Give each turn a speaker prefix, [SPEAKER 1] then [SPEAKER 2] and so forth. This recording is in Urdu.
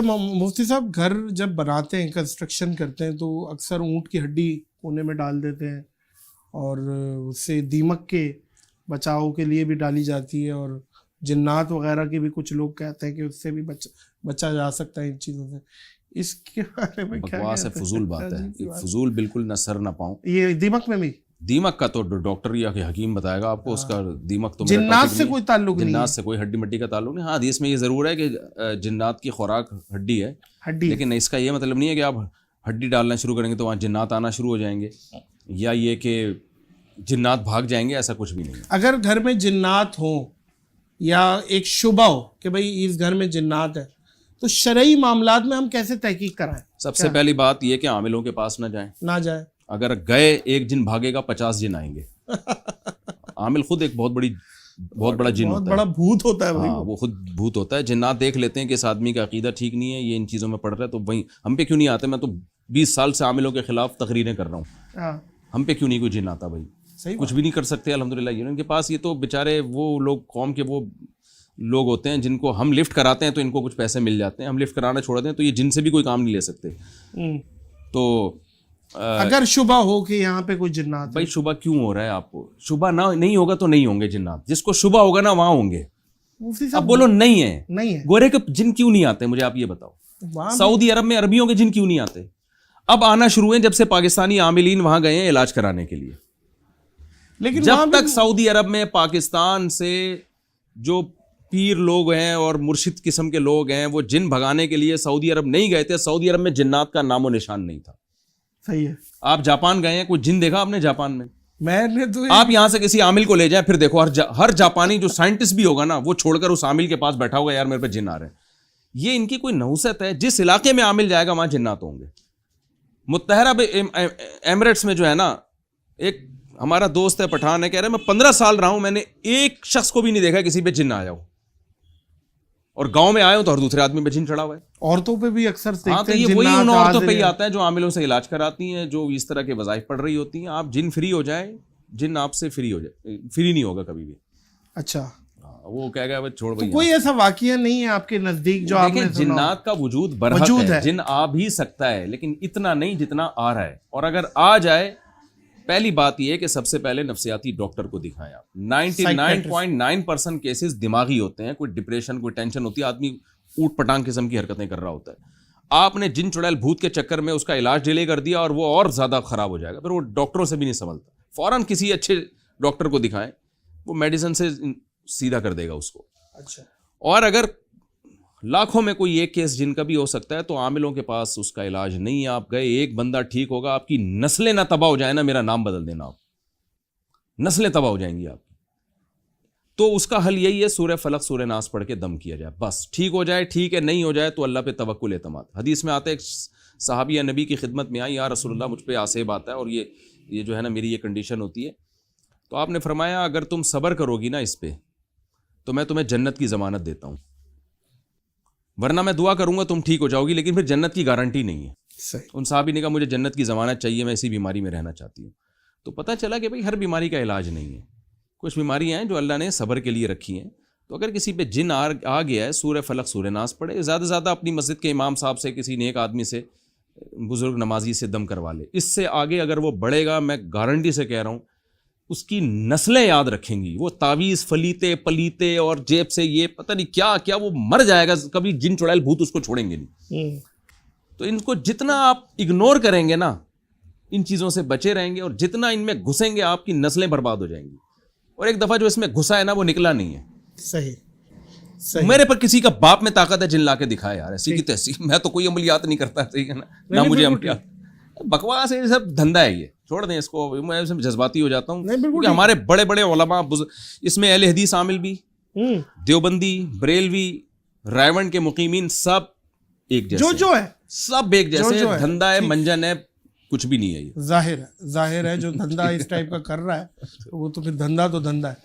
[SPEAKER 1] مفتی صاحب گھر جب بناتے ہیں کنسٹرکشن کرتے ہیں تو اکثر اونٹ کی ہڈی کونے میں ڈال دیتے ہیں اور اس سے دیمک کے بچاؤ کے لیے بھی ڈالی جاتی ہے اور جنات وغیرہ کے بھی کچھ لوگ کہتے ہیں کہ اس سے بھی بچا جا سکتا ہے ان چیزوں سے. اس کے بارے میں کیا
[SPEAKER 2] بکواس ہے, فضول بات ہے, فضول بالکل نہ سر نہ پاؤں.
[SPEAKER 1] یہ دیمک میں بھی
[SPEAKER 2] دیمک کا تو ڈاکٹر یا کہ حکیم بتائے گا آپ کو, اس کا دیمک تو
[SPEAKER 1] جنات سے کوئی تعلق نہیں,
[SPEAKER 2] جنات سے کوئی ہڈی مٹی کا تعلق نہیں. ہاں حدیث میں یہ ضرور ہے کہ جنات کی خوراک ہڈی ہے, لیکن اس کا یہ مطلب نہیں ہے کہ آپ ہڈی ڈالنا شروع کریں گے تو وہاں جنات آنا شروع ہو جائیں گے, یا یہ کہ جنات بھاگ جائیں گے, ایسا کچھ بھی نہیں ہے.
[SPEAKER 1] اگر گھر میں جنات ہوں یا ایک شبہ ہو کہ بھئی اس گھر میں جنات ہے تو شرعی معاملات میں ہم کیسے تحقیق کرائیں؟
[SPEAKER 2] سب سے پہلی بات یہ کہ عاملوں کے پاس نہ جائیں. اگر گئے ایک جن بھاگے گا 50 جن آئیں گے. عامل خود ایک بہت بڑا جن ہوتا ہے,
[SPEAKER 1] بہت بڑا بھوت ہوتا ہے.
[SPEAKER 2] ہاں وہ خود بھوت ہوتا ہے. جنات دیکھ لیتے ہیں کہ اس آدمی کا عقیدہ ٹھیک نہیں ہے, یہ ان چیزوں میں پڑ رہا ہے, تو وہیں ہم پہ کیوں نہیں آتے. میں تو 20 سال سے عاملوں کے خلاف تقریریں کر رہا ہوں, ہم پہ کیوں نہیں کوئی جن آتا بھائی. کچھ بھی نہیں کر سکتے الحمدللہ. یہ ان کے پاس یہ تو بیچارے وہ لوگ قوم کے وہ لوگ ہوتے ہیں جن کو ہم لفٹ کراتے ہیں تو ان کو کچھ پیسے مل جاتے ہیں, ہم لفٹ کرانا چھوڑ دیں تو یہ جن سے بھی کوئی کام نہیں لے سکتے. تو
[SPEAKER 1] اگر شبہ ہو کہ یہاں پہ کوئی جنات,
[SPEAKER 2] بھائی شبہ کیوں ہو رہا ہے آپ کو؟ شبہ نہ نہیں ہوگا تو نہیں ہوں گے جنات. جس کو شبہ ہوگا نا وہاں ہوں گے. اب بولو نہیں ہے. گورے کے جن کیوں نہیں آتے مجھے آپ یہ بتاؤ. سعودی عرب میں عربیوں کے جن کیوں نہیں آتے؟ اب آنا شروع ہیں جب سے پاکستانی عاملین وہاں گئے ہیں علاج کرانے کے لیے. لیکن جب تک سعودی عرب میں پاکستان سے جو پیر لوگ ہیں اور مرشد قسم کے لوگ ہیں وہ جن بھگانے کے لیے سعودی عرب نہیں گئے تھے, سعودی عرب میں جنات کا نام و نشان نہیں تھا.
[SPEAKER 1] صحیح ہے.
[SPEAKER 2] آپ جاپان گئے ہیں, کوئی جن دیکھا آپ نے جاپان میں؟
[SPEAKER 1] میں نے تو
[SPEAKER 2] آپ یہاں سے کسی عامل کو لے جائیں پھر دیکھو ہر جاپانی جو سائنٹسٹ بھی ہوگا نا وہ چھوڑ کر اس عامل کے پاس بیٹھا ہوگا یار میرے پہ جن آ رہے ہیں. یہ ان کی کوئی نحوست ہے. جس علاقے میں عامل جائے گا وہاں جنات ہوں گے. متحرہ ایمریٹس میں جو ہے نا, ایک ہمارا دوست ہے پٹھان ہے, کہہ رہے میں 15 سال رہا ہوں, میں نے ایک شخص کو بھی نہیں دیکھا کسی پہ جن آیا ہو, اور گاؤں میں آئے ہو تو ہر دوسرے آدمی پہ جن چڑھا ہوا ہے.
[SPEAKER 1] عورتوں پہ بھی اکثر
[SPEAKER 2] ہاں تو یہ وہی ان عورتوں پہ ہی آتا ہے جو عاملوں سے علاج کراتی ہیں, جو اس طرح کے وظائف پڑھ رہی ہوتی ہیں. آپ جن فری ہو جائے, جن آپ سے فری ہو جائے, فری نہیں ہوگا کبھی بھی.
[SPEAKER 1] اچھا
[SPEAKER 2] وہ کہہ گیا چھوڑ بھائی.
[SPEAKER 1] کوئی ایسا واقعہ نہیں ہے آپ کے نزدیک جو آپ نے سنا؟
[SPEAKER 2] جنات کا وجود برحق ہے, جن آ بھی سکتا ہے لیکن اتنا نہیں جتنا آ رہا ہے. اور اگر آ جائے, پہلی بات یہ ہے کہ سب سے پہلے نفسیاتی ڈاکٹر کو دکھائیں آپ. 99.9% کیسز دماغی ہوتے ہیں, کوئی ڈپریشن کوئی ٹینشن ہوتی ہے, آدمی اوٹ پٹانگ قسم کی حرکتیں کر رہا ہوتا ہے. آپ نے جن چڑیل بھوت کے چکر میں اس کا علاج ڈیلے کر دیا اور وہ اور زیادہ خراب ہو جائے گا. پھر وہ ڈاکٹروں سے بھی نہیں سنبھلتا. فوراً کسی اچھے ڈاکٹر کو دکھائیں, وہ میڈیسن سے سیدھا کر دے گا اس کو.
[SPEAKER 1] اچھا.
[SPEAKER 2] اور اگر لاکھوں میں کوئی ایک کیس جن کا بھی ہو سکتا ہے تو عاملوں کے پاس اس کا علاج نہیں ہے. آپ گئے, ایک بندہ ٹھیک ہوگا, آپ کی نسلیں نہ تباہ ہو جائیں نا, میرا نام بدل دینا, آپ نسلیں تباہ ہو جائیں گی آپ کی. تو اس کا حل یہی ہے سورہ فلق سورہ ناس پڑھ کے دم کیا جائے, بس ٹھیک ہو جائے ٹھیک ہے, نہیں ہو جائے تو اللہ پہ توکل اعتماد. حدیث میں آتا ہے ایک صحابیہ نبی کی خدمت میں آئی, یا رسول اللہ مجھ پہ آسیب آتا ہے اور یہ جو ہے نا میری یہ کنڈیشن ہوتی ہے. تو آپ نے فرمایا اگر تم صبر کرو گی نا اس پہ تو میں تمہیں جنت کی ضمانت دیتا ہوں, ورنہ میں دعا کروں گا تم ٹھیک ہو جاؤ گی لیکن پھر جنت کی گارنٹی نہیں ہے. ان صحابی نے کہا مجھے جنت کی ضمانت چاہیے, میں اسی بیماری میں رہنا چاہتی ہوں. تو پتہ چلا کہ بھائی ہر بیماری کا علاج نہیں ہے. کچھ بیماریاں ہیں جو اللہ نے صبر کے لیے رکھی ہیں. تو اگر کسی پہ جن آ گیا ہے, سورہ فلق سورہ ناس پڑھے, زیادہ سے زیادہ اپنی مسجد کے امام صاحب سے, کسی نیک آدمی سے, بزرگ نمازی سے دم کروا لے. اس سے آگے اگر وہ بڑھے گا, میں گارنٹی سے کہہ رہا ہوں, اس کی نسلیں یاد رکھیں گی. وہ تعویذ فلیتے پلیتے اور جیب سے یہ پتہ نہیں کیا کیا, وہ مر جائے گا, کبھی جن چڑیل بھوت اس کو چھوڑیں گے نہیں. تو ان کو جتنا آپ اگنور کریں گے نا, ان چیزوں سے بچے رہیں گے, اور جتنا ان میں گھسیں گے آپ کی نسلیں برباد ہو جائیں گی. اور ایک دفعہ جو اس میں گھسا ہے نا وہ نکلا نہیں ہے.
[SPEAKER 1] صحیح.
[SPEAKER 2] میرے پر کسی کا باپ میں طاقت ہے جن لا کے دکھائے یار, ایسی کی تیسی. میں تو کوئی عملیات نہیں کرتا, صحیح ہے نا, نہ مجھے عملیات. بکواس ہے, سب دھندا ہے, یہ چھوڑ دیں اس کو. میں جذباتی ہو جاتا ہوں کیونکہ ہمارے بڑے بڑے علماء, اس میں اہل حدیث عامل بھی, دیوبندی, بریلوی, رائے کے مقیمین, سب ایک جیسے, جو ہے سب ایک جیسے. دھندا ہے, منجن ہے, کچھ بھی نہیں ہے. یہ
[SPEAKER 1] ظاہر ہے جو دھندا اس ٹائپ کا کر رہا ہے وہ تو پھر دھندا ہے.